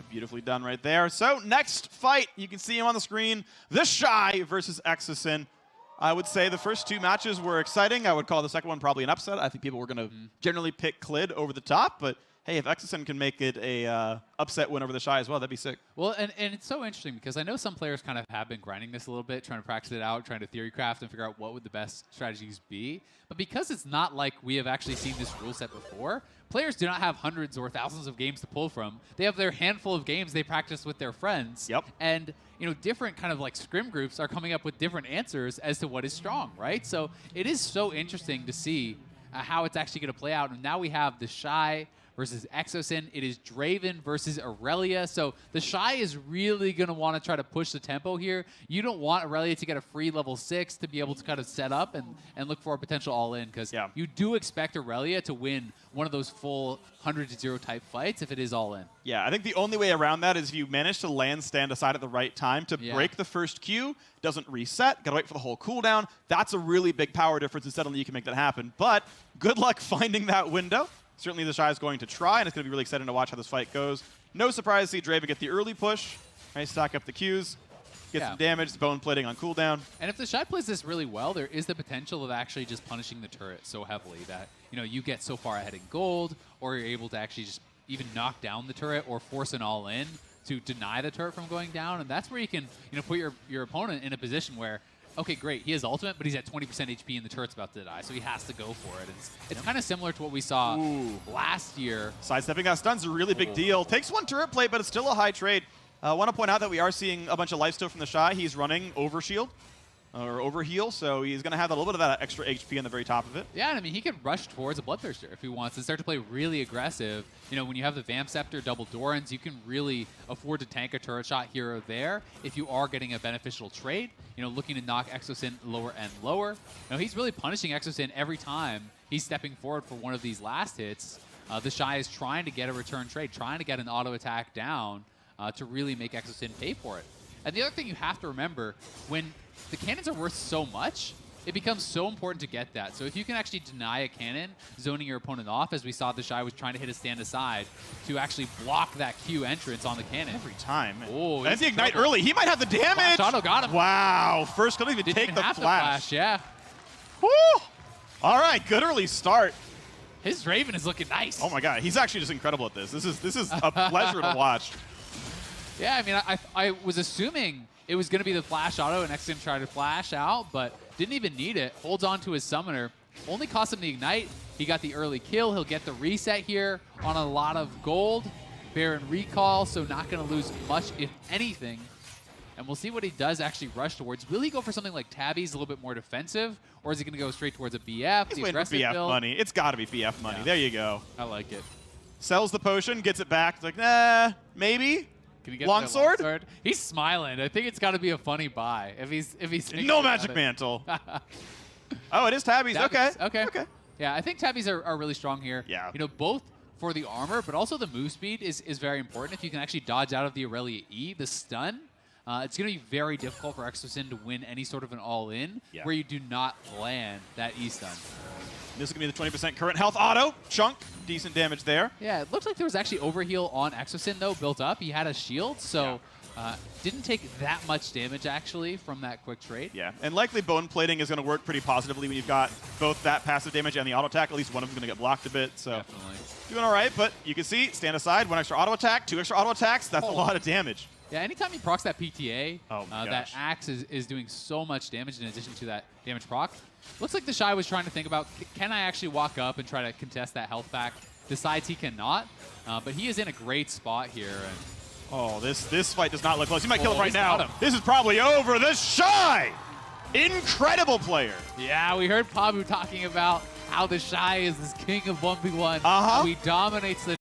Beautifully done right there. So next fight, you can see him on the screen. TheShy versus Exosen. I would say the first two matches were exciting. I would call the second one probably an upset. I think people were going to generally pick Clid over the top, but hey, if Exosen can make it a upset win over TheShy as well, that'd be sick. Well, and it's so interesting because I know some players kind of have been grinding this a little bit, trying to practice it out, trying to theory craft and figure out what would the best strategies be. But because it's not like we have actually seen this rule set before, players do not have hundreds or thousands of games to pull from. They have their handful of games they practice with their friends. Yep. And different kind of like scrim groups are coming up with different answers as to what is strong, right? So it is so interesting to see how it's actually going to play out. And now we have TheShy versus Exosen. It is Draven versus Aurelia. So TheShy is really going to want to try to push the tempo here. You don't want Aurelia to get a free level 6 to be able to kind of set up and look for a potential all-in, because you do expect Aurelia to win one of those full 100-0 type fights if it is all-in. Yeah, I think the only way around that is if you manage to land stand aside at the right time to break the first Q, doesn't reset, gotta wait for the whole cooldown. That's a really big power difference, and suddenly you can make that happen. But good luck finding that window. Certainly TheShy is going to try, and it's going to be really exciting to watch how this fight goes. No surprise to see Draven get the early push. Nice, stack up the Qs, get some damage, bone plating on cooldown. And if TheShy plays this really well, there is the potential of actually just punishing the turret so heavily that you get so far ahead in gold, or you're able to actually just even knock down the turret or force an all-in to deny the turret from going down. And that's where you can put your opponent in a position where, okay, great, he has ultimate, but he's at 20% HP and the turret's about to die, so he has to go for it. It's kind of similar to what we saw last year. Sidestepping that stun's a really big deal. Takes one turret plate, but it's still a high trade. I want to point out that we are seeing a bunch of lifesteal from TheShy. He's running overshield, or overheal, so he's going to have a little bit of that extra HP on the very top of it. Yeah, and I mean, he could rush towards a Bloodthirster if he wants and start to play really aggressive. When you have the Vamp Scepter, double Dorans, you can really afford to tank a turret shot here or there if you are getting a beneficial trade, looking to knock Exosen lower and lower. He's really punishing Exosen every time he's stepping forward for one of these last hits. TheShy is trying to get a return trade, trying to get an auto attack down to really make Exosen pay for it. And the other thing you have to remember, when the cannons are worth so much, it becomes so important to get that. So if you can actually deny a cannon, zoning your opponent off, as we saw TheShy was trying to hit a stand aside to actually block that Q entrance on the cannon. Every time. Oh, that's the ignite early. He might have the damage. Flash auto got him. Wow. First couldn't even take the flash. Yeah. Woo! All right, good early start. His Draven is looking nice. Oh my God, he's actually just incredible at this. This is a pleasure to watch. Yeah, I mean, I was assuming it was going to be the flash auto and Exosen tried to flash out, but didn't even need it. Holds on to his summoner. Only cost him the ignite. He got the early kill. He'll get the reset here on a lot of gold. Baron recall, so not going to lose much, if anything. And we'll see what he does actually rush towards. Will he go for something like Tabby's, a little bit more defensive, or is he going to go straight towards a BF? He's waiting for BF build? Money. It's got to be BF money. There you go. I like it. Sells the potion, gets it back. It's like, nah, maybe. Can he get longsword? He's smiling. I think it's got to be a funny buy if he's no magic mantle. Oh, it is Tabby's. Tabby's. Okay. Yeah, I think Tabby's are really strong here. Yeah. Both for the armor, but also the move speed is very important. If you can actually dodge out of the Aurelia E, the stun, it's going to be very difficult for Exosen to win any sort of an all-in where you do not land that E stun. This is going to be the 20% current health auto. Chunk. Decent damage there. Yeah, it looked like there was actually overheal on Exosen, though, built up. He had a shield, so didn't take that much damage, actually, from that quick trade. Yeah, and likely bone plating is going to work pretty positively when you've got both that passive damage and the auto attack. At least one of them is going to get blocked a bit. So definitely. Doing all right, but you can see, stand aside, one extra auto attack, two extra auto attacks. That's a lot of damage. Yeah, anytime he procs that PTA, that gosh. axe is doing so much damage in addition to that damage proc. Looks like TheShy was trying to think about, can I actually walk up and try to contest that health back? Decides he cannot, but he is in a great spot here. And oh, this fight does not look close. He might kill him right now. This is probably over. TheShy! Incredible player. Yeah, we heard Pabu talking about how TheShy is this king of 1v1. How he dominates the